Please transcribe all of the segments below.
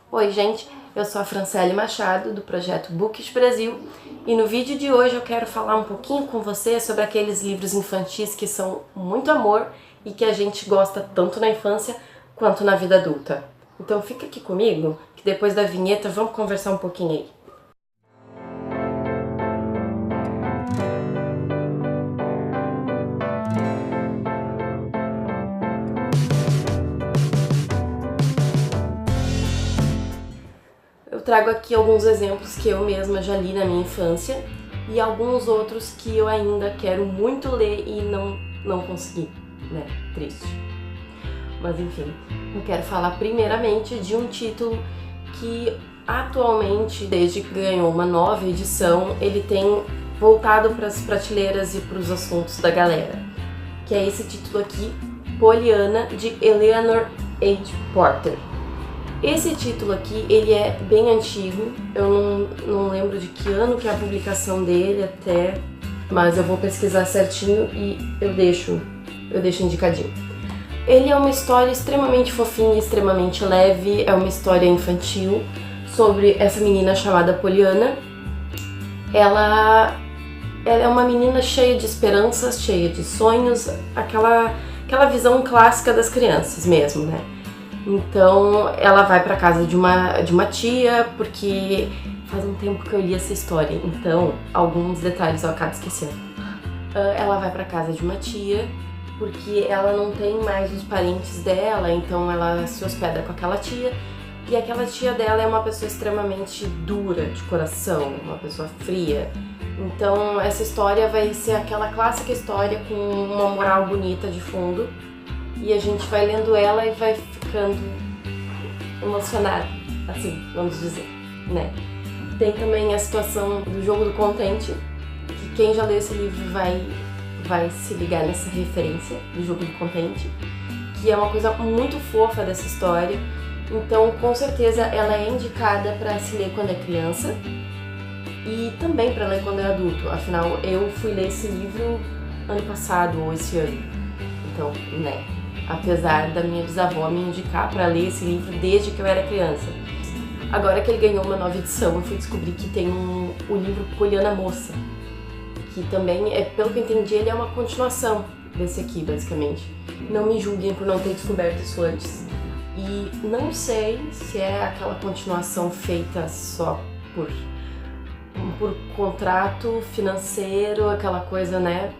Oi gente, eu sou a Franciele Machado do projeto Bookish Brasil e no vídeo de hoje eu quero falar um pouquinho com você sobre aqueles livros infantis que são muito amor e que a gente gosta tanto na infância quanto na vida adulta. Então fica aqui comigo que depois da vinheta vamos conversar um pouquinho aí. Eu trago aqui alguns exemplos que eu mesma já li na minha infância e alguns outros que eu ainda quero muito ler e não consegui, né? Triste. Mas enfim, eu quero falar primeiramente de um título que atualmente, desde que ganhou uma nova edição, ele tem voltado para as prateleiras e para os assuntos da galera, que é esse título aqui, Pollyanna, de Eleanor H. Porter. Esse título aqui, ele é bem antigo, eu não lembro de que ano que é a publicação dele até, mas eu vou pesquisar certinho e eu deixo indicadinho. Ele é uma história extremamente fofinha, extremamente leve, é uma história infantil sobre essa menina chamada Pollyanna. Ela é uma menina cheia de esperanças, cheia de sonhos, aquela visão clássica das crianças mesmo, né? Então ela vai para casa de uma tia, porque faz um tempo que eu li essa história, então alguns detalhes eu acabo esquecendo. Ela vai para casa de uma tia, porque ela não tem mais os parentes dela, então ela se hospeda com aquela tia, e aquela tia dela é uma pessoa extremamente dura de coração, uma pessoa fria. Então essa história vai ser aquela clássica história com uma moral bonita de fundo, e a gente vai lendo ela e vai ficando emocionado, assim, vamos dizer, né? Tem também a situação do jogo do contente, que quem já leu esse livro vai se ligar nessa referência do jogo do contente, que é uma coisa muito fofa dessa história. Então, com certeza, ela é indicada para se ler quando é criança e também para ler quando é adulto. Afinal, eu fui ler esse livro ano passado ou esse ano, então, né? Apesar da minha bisavó me indicar para ler esse livro desde que eu era criança. Agora que ele ganhou uma nova edição, eu fui descobrir que tem o livro Pollyanna Moça, que também, pelo que eu entendi, ele é uma continuação desse aqui, basicamente. Não me julguem por não ter descoberto isso antes. E não sei se é aquela continuação feita só por contrato financeiro, aquela coisa, né?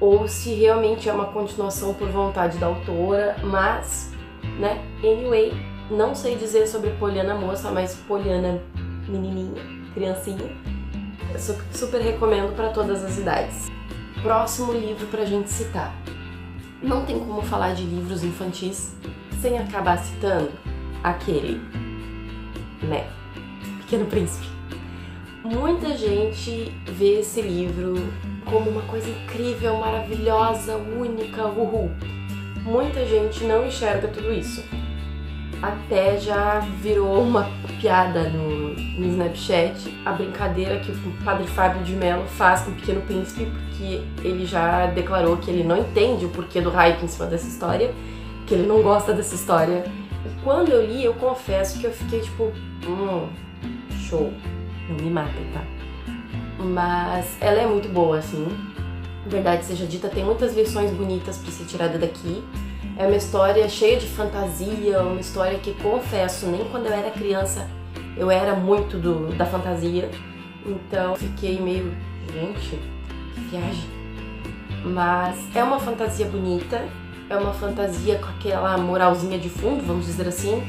Ou se realmente é uma continuação por vontade da autora, mas, né, anyway, não sei dizer sobre Pollyanna Moça, mas Pollyanna menininha, criancinha, eu super recomendo para todas as idades. Próximo livro pra gente citar. Não tem como falar de livros infantis sem acabar citando aquele, né, Pequeno Príncipe. Muita gente vê esse livro como uma coisa incrível, maravilhosa, única, uhul. Muita gente não enxerga tudo isso. Até já virou uma piada no Snapchat, a brincadeira que o Padre Fábio de Mello faz com o Pequeno Príncipe, porque ele já declarou que ele não entende o porquê do hype em cima dessa história, que ele não gosta dessa história. E quando eu li, eu confesso que eu fiquei tipo, show. Não me matem, tá? Mas ela é muito boa, assim. Verdade seja dita, tem muitas lições bonitas pra ser tirada daqui. É uma história cheia de fantasia, uma história que, confesso, nem quando eu era criança eu era muito da fantasia. Então fiquei meio, gente, que viagem. Mas é uma fantasia bonita, é uma fantasia com aquela moralzinha de fundo, vamos dizer assim,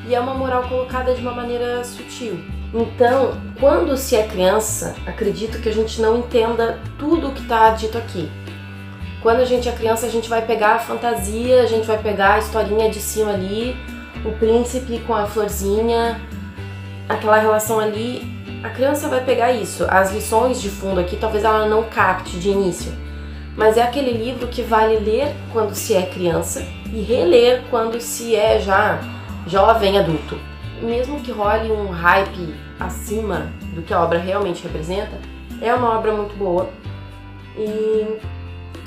e é uma moral colocada de uma maneira sutil. Então, quando se é criança, acredito que a gente não entenda tudo o que está dito aqui. Quando a gente é criança, a gente vai pegar a fantasia, a gente vai pegar a historinha de cima ali, o príncipe com a florzinha, aquela relação ali. A criança vai pegar isso. As lições de fundo aqui, talvez ela não capte de início. Mas é aquele livro que vale ler quando se é criança e reler quando se é já jovem adulto. Mesmo que role um hype acima do que a obra realmente representa, é uma obra muito boa. E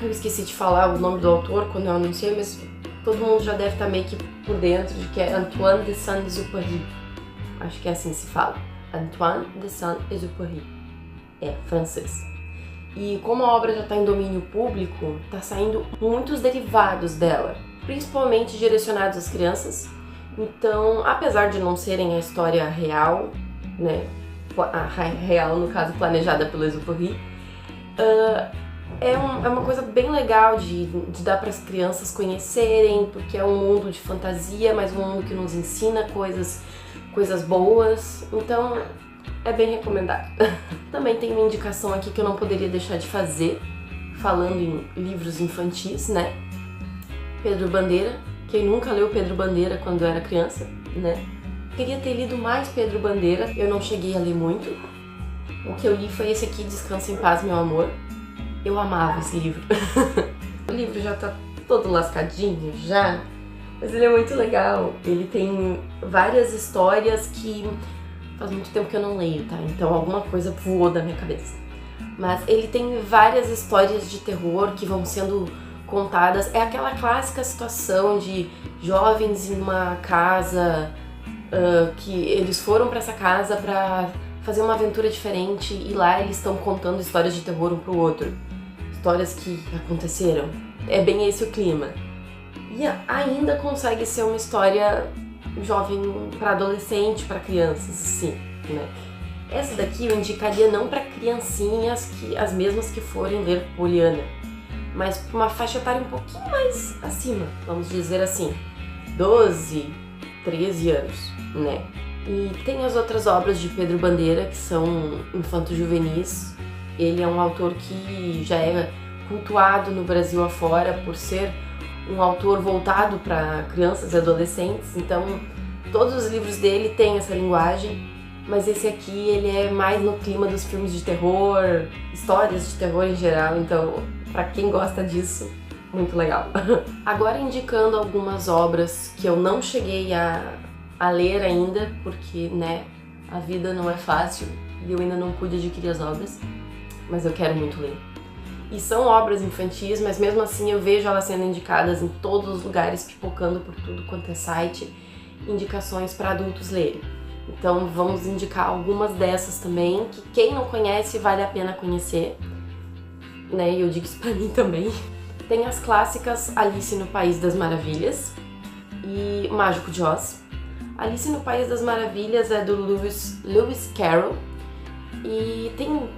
eu esqueci de falar o nome do autor quando eu anunciei, mas todo mundo já deve estar meio que por dentro de que é Antoine de Saint-Exupéry. acho que é assim que se fala. Antoine de Saint-Exupéry, é francês. E como a obra já está em domínio público, tá saindo muitos derivados dela, principalmente direcionados às crianças. Então, apesar de não serem a história real, né, a real no caso planejada pelo Exupéry, é uma coisa bem legal de dar para as crianças conhecerem, porque é um mundo de fantasia, mas um mundo que nos ensina coisas boas. Então, é bem recomendado. Também tem uma indicação aqui que eu não poderia deixar de fazer, falando em livros infantis, né? Pedro Bandeira. Quem nunca leu Pedro Bandeira quando era criança, né? Queria ter lido mais Pedro Bandeira, eu não cheguei a ler muito. O que eu li foi esse aqui, Descansa em Paz, Meu Amor. Eu amava esse livro. O livro já tá todo lascadinho já, mas ele é muito legal. Ele tem várias histórias que faz muito tempo que eu não leio, tá? Então alguma coisa voou da minha cabeça. Mas ele tem várias histórias de terror que vão sendo contadas. É aquela clássica situação de jovens em uma casa, que eles foram pra essa casa pra fazer uma aventura diferente e lá eles estão contando histórias de terror um pro outro. Histórias que aconteceram. É bem esse o clima. E ainda consegue ser uma história jovem para adolescente, para crianças, assim, né? Essa daqui eu indicaria não para criancinhas, as mesmas que forem ler Poliana, mas para uma faixa etária um pouquinho mais acima, vamos dizer assim, 12, 13 anos, né? E tem as outras obras de Pedro Bandeira, que são infanto-juvenis. Ele é um autor que já é cultuado no Brasil afora por ser um autor voltado para crianças e adolescentes, então todos os livros dele têm essa linguagem, mas esse aqui ele é mais no clima dos filmes de terror, histórias de terror em geral, então para quem gosta disso, muito legal. Agora indicando algumas obras que eu não cheguei a ler ainda, porque, né, a vida não é fácil e eu ainda não pude adquirir as obras, mas eu quero muito ler. E são obras infantis, mas mesmo assim eu vejo elas sendo indicadas em todos os lugares, pipocando por tudo quanto é site, indicações para adultos lerem. Então vamos indicar algumas dessas também, que quem não conhece vale a pena conhecer, né? E eu digo isso pra mim também. Tem as clássicas Alice no País das Maravilhas e Mágico de Oz. Alice no País das Maravilhas é do Lewis Carroll e tem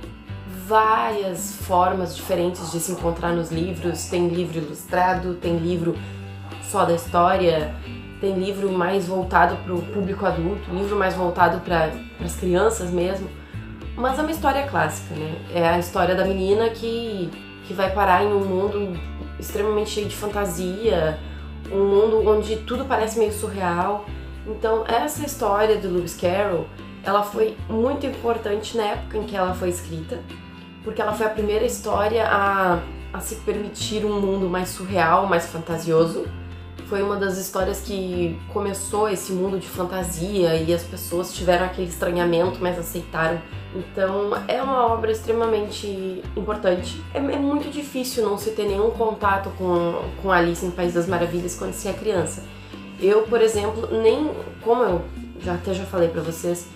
várias formas diferentes de se encontrar nos livros. Tem livro ilustrado, tem livro só da história, tem livro mais voltado para o público adulto, livro mais voltado para as crianças mesmo. Mas é uma história clássica, né? É a história da menina que vai parar em um mundo extremamente cheio de fantasia, um mundo onde tudo parece meio surreal. Então essa história do Lewis Carroll, ela foi muito importante na época em que ela foi escrita, porque ela foi a primeira história a se permitir um mundo mais surreal, mais fantasioso. Foi uma das histórias que começou esse mundo de fantasia e as pessoas tiveram aquele estranhamento, mas aceitaram. Então é uma obra extremamente importante. É muito difícil não se ter nenhum contato com Alice no País das Maravilhas quando se é criança. Eu, por exemplo, como eu já falei pra vocês,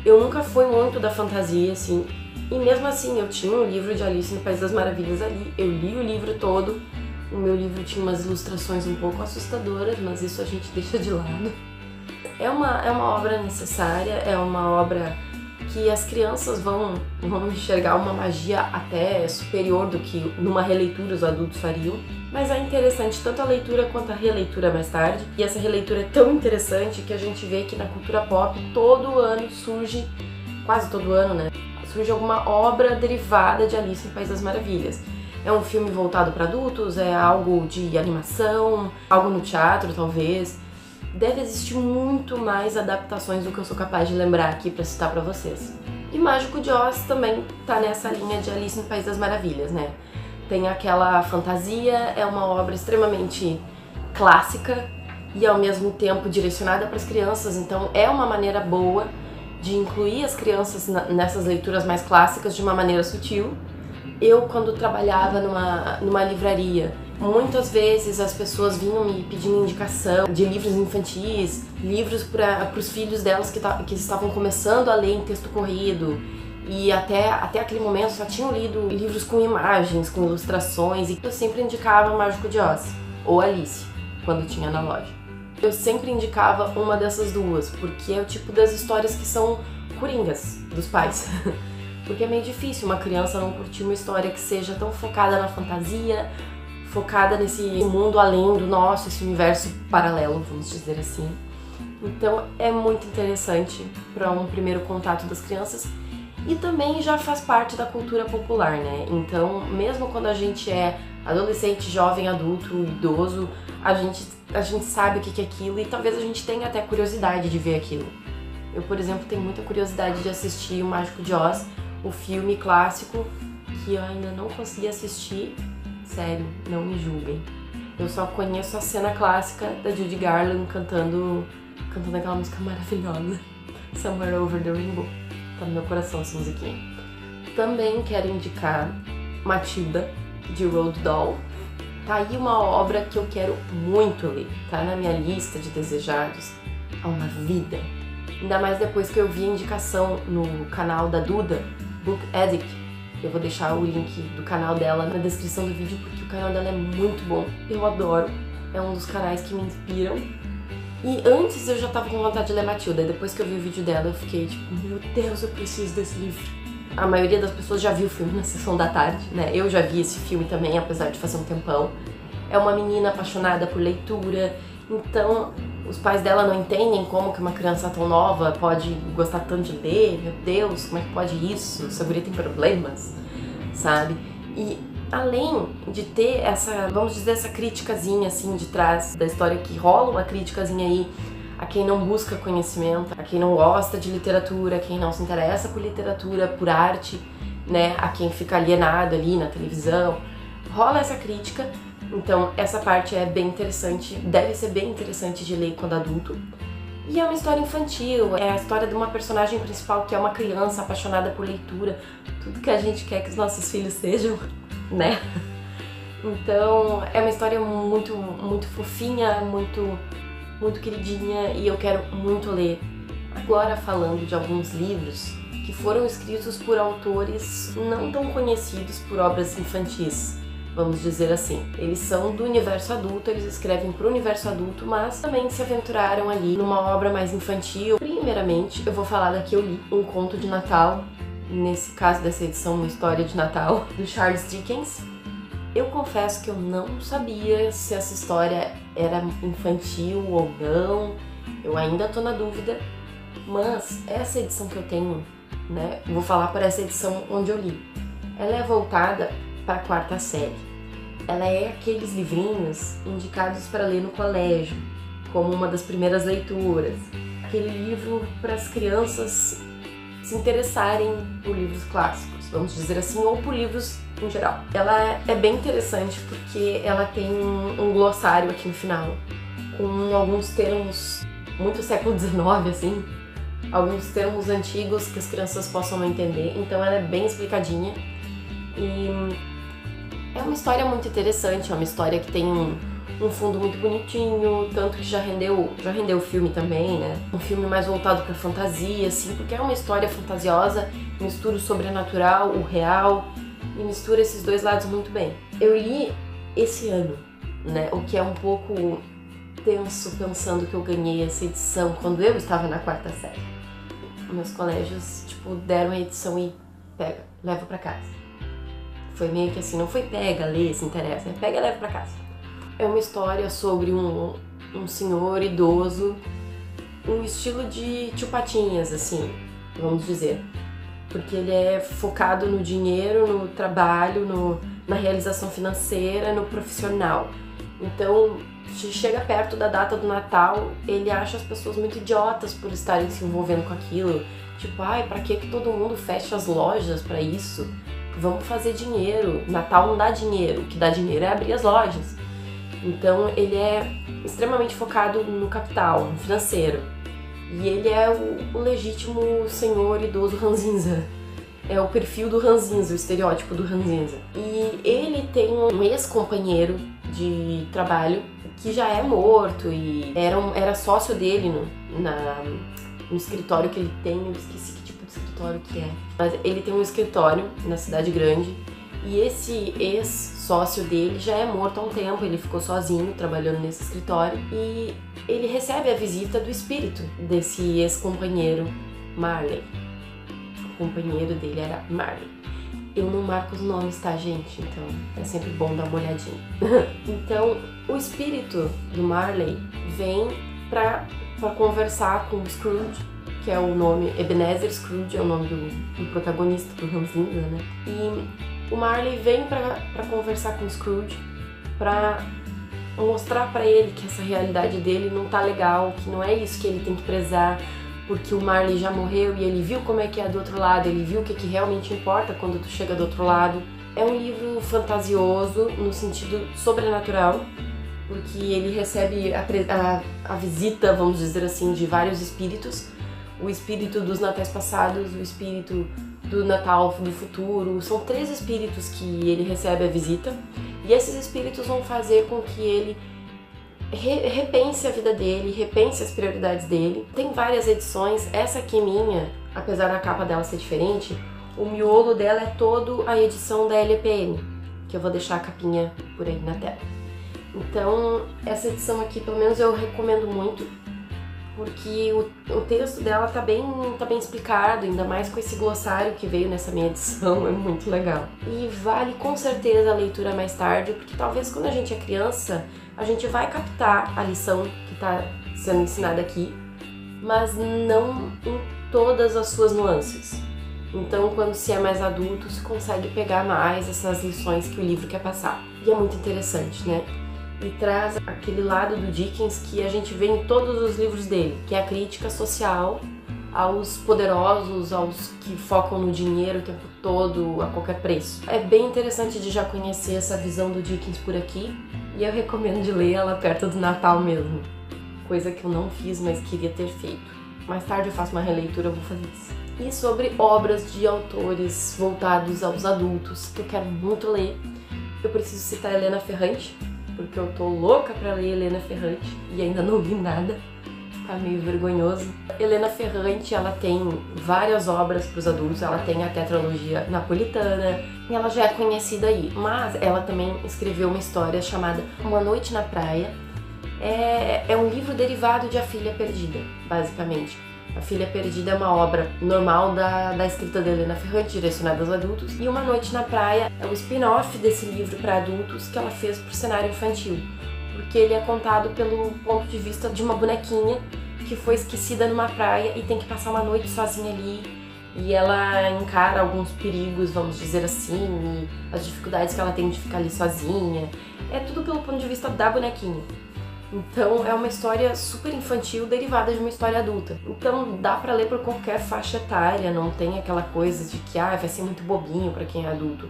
eu nunca fui muito da fantasia, assim. E mesmo assim, eu tinha um livro de Alice no País das Maravilhas ali, eu li o livro todo. O meu livro tinha umas ilustrações um pouco assustadoras, mas isso a gente deixa de lado. É uma obra necessária, é uma obra que as crianças vão enxergar uma magia até superior do que numa releitura os adultos fariam. Mas é interessante tanto a leitura quanto a releitura mais tarde. E essa releitura é tão interessante que a gente vê que na cultura pop todo ano surge, quase todo ano, né? Surge alguma obra derivada de Alice no País das Maravilhas. É um filme voltado para adultos, é algo de animação, algo no teatro talvez. Deve existir muito mais adaptações do que eu sou capaz de lembrar aqui para citar para vocês. E Mágico de Oz também tá nessa linha de Alice no País das Maravilhas, né? Tem aquela fantasia, é uma obra extremamente clássica e ao mesmo tempo direcionada para as crianças, então é uma maneira boa de incluir as crianças nessas leituras mais clássicas de uma maneira sutil. Eu, quando trabalhava numa livraria Muitas vezes as pessoas vinham me pedindo indicação de livros infantis, livros para os filhos delas que estavam começando a ler em texto corrido. E até aquele momento só tinham lido livros com imagens, com ilustrações, e eu sempre indicava Mágico de Oz, ou Alice, quando tinha na loja. Eu sempre indicava uma dessas duas, porque é o tipo das histórias que são coringas dos pais. Porque é meio difícil uma criança não curtir uma história que seja tão focada na fantasia, focada nesse mundo além do nosso, esse universo paralelo, vamos dizer assim. Então é muito interessante para um primeiro contato das crianças. E também já faz parte da cultura popular, né? Então, mesmo quando a gente é adolescente, jovem, adulto, idoso, a gente sabe o que é aquilo e talvez a gente tenha até curiosidade de ver aquilo. Eu, por exemplo, tenho muita curiosidade de assistir O Mágico de Oz, o filme clássico, que eu ainda não consegui assistir. Sério, não me julguem. Eu só conheço a cena clássica da Judy Garland cantando aquela música maravilhosa, Somewhere Over the Rainbow. Tá no meu coração essa musiquinha. Também quero indicar Matilda, de Roald Dahl. Tá aí uma obra que eu quero muito ler. Tá na minha lista de desejados há uma vida. Ainda mais depois que eu vi a indicação no canal da Duda, Book Addict. Eu vou deixar o link do canal dela na descrição do vídeo, porque o canal dela é muito bom. Eu adoro. É um dos canais que me inspiram. E antes eu já tava com vontade de ler Matilda, depois que eu vi o vídeo dela eu fiquei tipo, meu Deus, eu preciso desse livro. A maioria das pessoas já viu o filme na sessão da tarde, né? Eu já vi esse filme também, apesar de fazer um tempão. É uma menina apaixonada por leitura, então os pais dela não entendem como que uma criança tão nova pode gostar tanto de ler, meu Deus, como é que pode isso? Essa guria tem problemas, sabe? E além de ter essa, vamos dizer, essa criticazinha assim de trás da história, que rola uma criticazinha aí a quem não busca conhecimento, a quem não gosta de literatura, a quem não se interessa por literatura, por arte, né, a quem fica alienado ali na televisão, rola essa crítica. Então essa parte é bem interessante, deve ser bem interessante de ler quando adulto. E é uma história infantil, é a história de uma personagem principal que é uma criança apaixonada por leitura, tudo que a gente quer que os nossos filhos sejam, né? Então é uma história muito, muito fofinha, muito queridinha, e eu quero muito ler. Agora, falando de alguns livros que foram escritos por autores não tão conhecidos por obras infantis, vamos dizer assim. Eles são do universo adulto, eles escrevem para o universo adulto, mas também se aventuraram ali numa obra mais infantil. Primeiramente, eu vou falar da que eu li, Um Conto de Natal, nesse caso dessa edição, Uma História de Natal, do Charles Dickens. Eu confesso que eu não sabia se essa história era infantil ou não, eu ainda tô na dúvida, mas essa edição que eu tenho, né, vou falar por essa edição onde eu li, ela é voltada para a 4ª série. Ela é aqueles livrinhos indicados para ler no colégio, como uma das primeiras leituras, aquele livro para as crianças se interessarem por livros clássicos, vamos dizer assim, ou por livros em geral. Ela é bem interessante porque ela tem um glossário aqui no final, com alguns termos muito século XIX, assim, alguns termos antigos que as crianças possam não entender, então ela é bem explicadinha. E é uma história muito interessante, é uma história que tem um fundo muito bonitinho, tanto que já rendeu filme também, né? Um filme mais voltado pra fantasia, assim, porque é uma história fantasiosa, mistura o sobrenatural, o real, e mistura esses dois lados muito bem. Eu li esse ano, né? O que é um pouco tenso, pensando que eu ganhei essa edição quando eu estava na 4ª série. Meus colégios, tipo, deram a edição e pega, leva pra casa. Foi meio que assim, não foi pega, lê, se interessa, é pega e leva pra casa. É uma história sobre um senhor idoso, um estilo de Tio Patinhas, assim, vamos dizer. Porque ele é focado no dinheiro, no trabalho, na realização financeira, no profissional. Então, se chega perto da data do Natal, ele acha as pessoas muito idiotas por estarem se envolvendo com aquilo. Tipo, ai, pra que todo mundo fecha as lojas pra isso? Vamos fazer dinheiro. Natal não dá dinheiro, o que dá dinheiro é abrir as lojas. Então ele é extremamente focado no capital, no financeiro. E ele é o legítimo senhor idoso ranzinza. É o perfil do ranzinza, o estereótipo do ranzinza. E ele tem um ex-companheiro de trabalho que já é morto e era sócio dele no escritório que ele tem. Eu esqueci que tipo de escritório que é, mas ele tem um escritório na cidade grande e esse ex-sócio dele já é morto há um tempo. Ele ficou sozinho trabalhando nesse escritório e ele recebe a visita do espírito desse ex-companheiro Marley. O companheiro dele era Marley. Eu não marco os nomes, tá, gente? Então é sempre bom dar uma olhadinha. Então o espírito do Marley vem pra conversar com o Scrooge, que é o nome, Ebenezer Scrooge é o nome do protagonista, do Hans Landa, né? E o Marley vem pra conversar com o Scrooge, pra mostrar pra ele que essa realidade dele não tá legal, que não é isso que ele tem que prezar, porque o Marley já morreu e ele viu como é que é do outro lado, ele viu o que realmente importa quando tu chega do outro lado. É um livro fantasioso no sentido sobrenatural, porque ele recebe a visita, vamos dizer assim, de vários espíritos. O espírito dos natais passados, o espírito do Natal do futuro. São 3 espíritos que ele recebe a visita. E esses espíritos vão fazer com que ele repense a vida dele, repense as prioridades dele. Tem várias edições. Essa aqui minha, apesar da capa dela ser diferente, o miolo dela é todo a edição da LPN, que eu vou deixar a capinha por aí na tela. Então, essa edição aqui, pelo menos eu recomendo muito, porque o texto dela tá bem explicado, ainda mais com esse glossário que veio nessa minha edição, é muito legal. E vale com certeza a leitura mais tarde, porque talvez quando a gente é criança, a gente vai captar a lição que tá sendo ensinada aqui, mas não em todas as suas nuances. Então, quando se é mais adulto, se consegue pegar mais essas lições que o livro quer passar. E é muito interessante, né? E traz aquele lado do Dickens que a gente vê em todos os livros dele, que é a crítica social aos poderosos, aos que focam no dinheiro o tempo todo, a qualquer preço. É bem interessante de já conhecer essa visão do Dickens por aqui, e eu recomendo de ler ela perto do Natal mesmo. Coisa que eu não fiz, mas queria ter feito. Mais tarde eu faço uma releitura, eu vou fazer isso. E sobre obras de autores voltados aos adultos, que eu quero muito ler, eu preciso citar Helena Ferrante, porque eu tô louca pra ler Helena Ferrante e ainda não li nada, tá meio vergonhoso. Helena Ferrante, ela tem várias obras pros adultos, ela tem a tetralogia napolitana, e ela já é conhecida aí, mas ela também escreveu uma história chamada Uma Noite na Praia. É um livro derivado de A Filha Perdida, basicamente. A Filha Perdida é uma obra normal da escrita da Helena Ferrante, direcionada aos adultos, e Uma Noite na Praia é o spin-off desse livro para adultos que ela fez para o cenário infantil, porque ele é contado pelo ponto de vista de uma bonequinha que foi esquecida numa praia e tem que passar uma noite sozinha ali, e ela encara alguns perigos, vamos dizer assim, e as dificuldades que ela tem de ficar ali sozinha. É tudo pelo ponto de vista da bonequinha. Então é uma história super infantil derivada de uma história adulta. Então dá pra ler por qualquer faixa etária, não tem aquela coisa de que vai ser muito bobinho pra quem é adulto.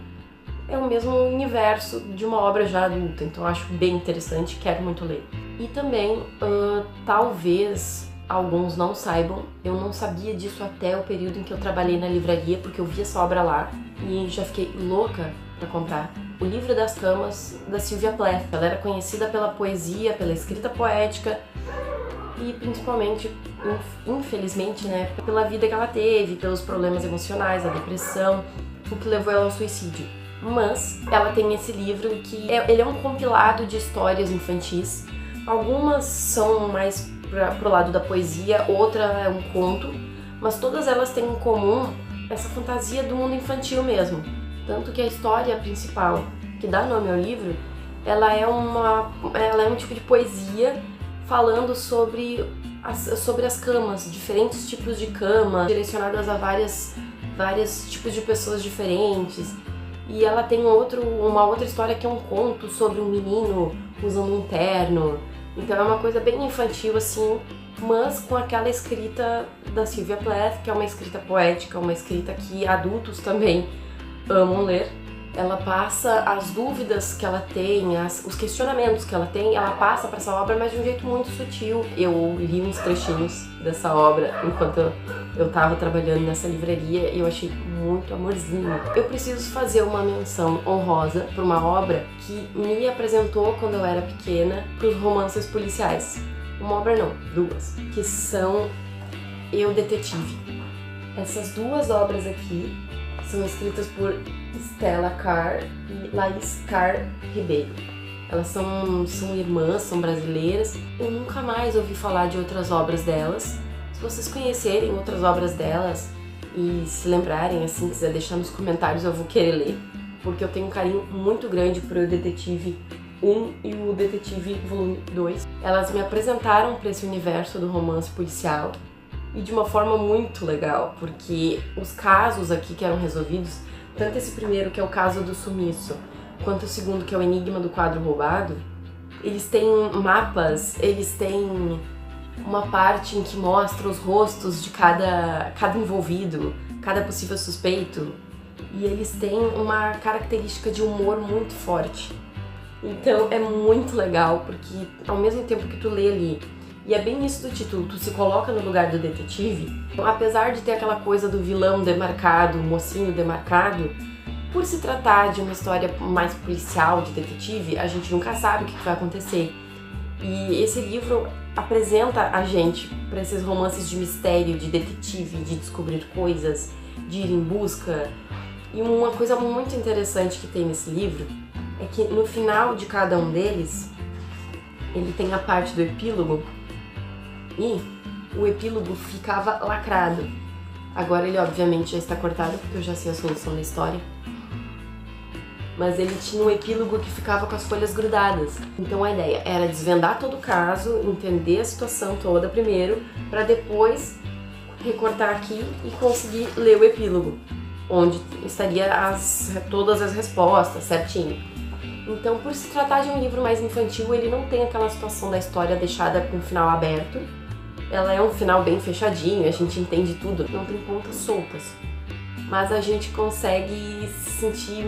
É o mesmo universo de uma obra já adulta, então eu acho bem interessante, quero muito ler. E também, talvez alguns não saibam, eu não sabia disso até o período em que eu trabalhei na livraria, porque eu vi essa obra lá e já fiquei louca pra comprar. O Livro das Camas, da Sylvia Plath. Ela era conhecida pela poesia, pela escrita poética e principalmente, infelizmente, né, pela vida que ela teve, pelos problemas emocionais, a depressão, o que levou ela ao suicídio. Mas ela tem esse livro que ele é um compilado de histórias infantis. Algumas são mais pro lado da poesia, outra é um conto, mas todas elas têm em comum essa fantasia do mundo infantil mesmo. Tanto que a história principal, que dá nome ao livro, ela é um tipo de poesia falando sobre as camas, diferentes tipos de cama, direcionadas a vários tipos de pessoas diferentes. E ela tem uma outra história que é um conto sobre um menino usando um terno. Então é uma coisa bem infantil assim, mas com aquela escrita da Sylvia Plath, que é uma escrita poética, uma escrita que adultos também amam ler. ela passa as dúvidas que ela tem, os questionamentos que ela tem, ela passa para essa obra, mas de um jeito muito sutil. Eu li uns trechinhos dessa obra enquanto eu tava trabalhando nessa livraria e eu achei muito amorzinho. Eu preciso fazer uma menção honrosa para uma obra que me apresentou quando eu era pequena para os romances policiais. Uma obra não, duas, que são Eu, Detetive. Essas duas obras aqui são escritas por Stella Carr e Laís Carr Ribeiro. Elas são irmãs, são brasileiras. Eu nunca mais ouvi falar de outras obras delas. Se vocês conhecerem outras obras delas e se lembrarem, assim, quiser deixar nos comentários, eu vou querer ler, porque eu tenho um carinho muito grande por O Detetive 1 e O Detetive Volume 2. Elas me apresentaram para esse universo do romance policial e de uma forma muito legal, porque os casos aqui que eram resolvidos, tanto esse primeiro, que é o caso do sumiço, quanto o segundo, que é o enigma do quadro roubado, eles têm mapas, eles têm uma parte em que mostra os rostos de cada envolvido, cada possível suspeito, e eles têm uma característica de humor muito forte. Então é muito legal, porque ao mesmo tempo que tu lê ali, e é bem isso do título, tu se coloca no lugar do detetive, apesar de ter aquela coisa do vilão demarcado, o mocinho demarcado, por se tratar de uma história mais policial, de detetive, a gente nunca sabe o que vai acontecer. E esse livro apresenta a gente para esses romances de mistério, de detetive, de descobrir coisas, de ir em busca. E uma coisa muito interessante que tem nesse livro é que no final de cada um deles, ele tem a parte do epílogo, e o epílogo ficava lacrado. Agora ele obviamente já está cortado, porque eu já sei a solução da história. Mas ele tinha um epílogo que ficava com as folhas grudadas. Então a ideia era desvendar todo o caso, entender a situação toda primeiro, para depois recortar aqui e conseguir ler o epílogo, onde estaria todas as respostas certinho. Então, por se tratar de um livro mais infantil, ele não tem aquela situação da história deixada com o final aberto. Ela é um final bem fechadinho, a gente entende tudo, não tem pontas soltas. Mas a gente consegue se sentir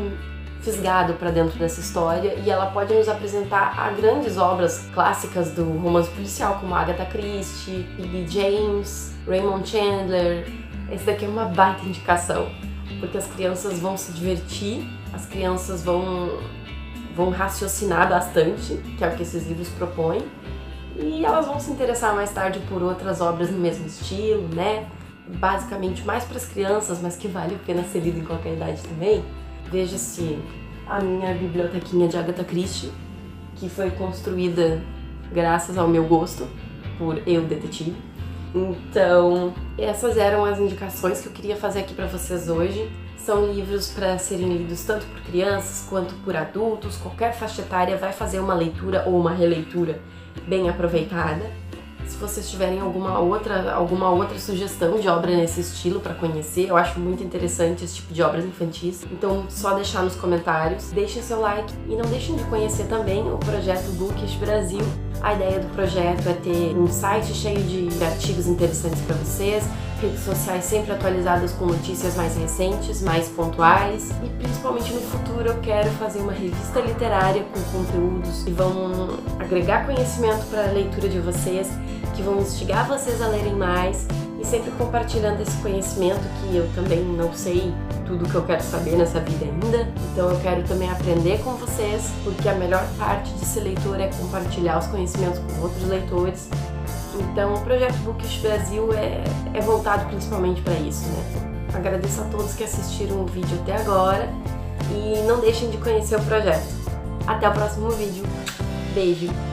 fisgado para dentro dessa história, e ela pode nos apresentar a grandes obras clássicas do romance policial, como Agatha Christie, E.B. James, Raymond Chandler. Esse daqui é uma baita indicação, porque as crianças vão se divertir, as crianças vão raciocinar bastante, que é o que esses livros propõem, e elas vão se interessar mais tarde por outras obras no mesmo estilo, né? Basicamente mais para as crianças, mas que vale a pena ser lido em qualquer idade também. Veja-se a minha bibliotequinha de Agatha Christie, que foi construída graças ao meu gosto por Eu, Detetive. Então, essas eram as indicações que eu queria fazer aqui para vocês hoje. São livros para serem lidos tanto por crianças quanto por adultos. Qualquer faixa etária vai fazer uma leitura ou uma releitura bem aproveitada. Se vocês tiverem alguma outra sugestão de obra nesse estilo para conhecer, eu acho muito interessante esse tipo de obras infantis. Então, só deixar nos comentários. Deixem seu like e não deixem de conhecer também o projeto Bookish Brasil. A ideia do projeto é ter um site cheio de artigos interessantes para vocês, redes sociais sempre atualizadas com notícias mais recentes, mais pontuais, e principalmente no futuro eu quero fazer uma revista literária com conteúdos que vão agregar conhecimento para a leitura de vocês, que vão instigar vocês a lerem mais, e sempre compartilhando esse conhecimento, que eu também não sei tudo que eu quero saber nessa vida ainda, então eu quero também aprender com vocês, porque a melhor parte de ser leitor é compartilhar os conhecimentos com outros leitores. Então o projeto Bookish Brasil é voltado principalmente para isso, né? Agradeço a todos que assistiram o vídeo até agora e não deixem de conhecer o projeto. Até o próximo vídeo. Beijo!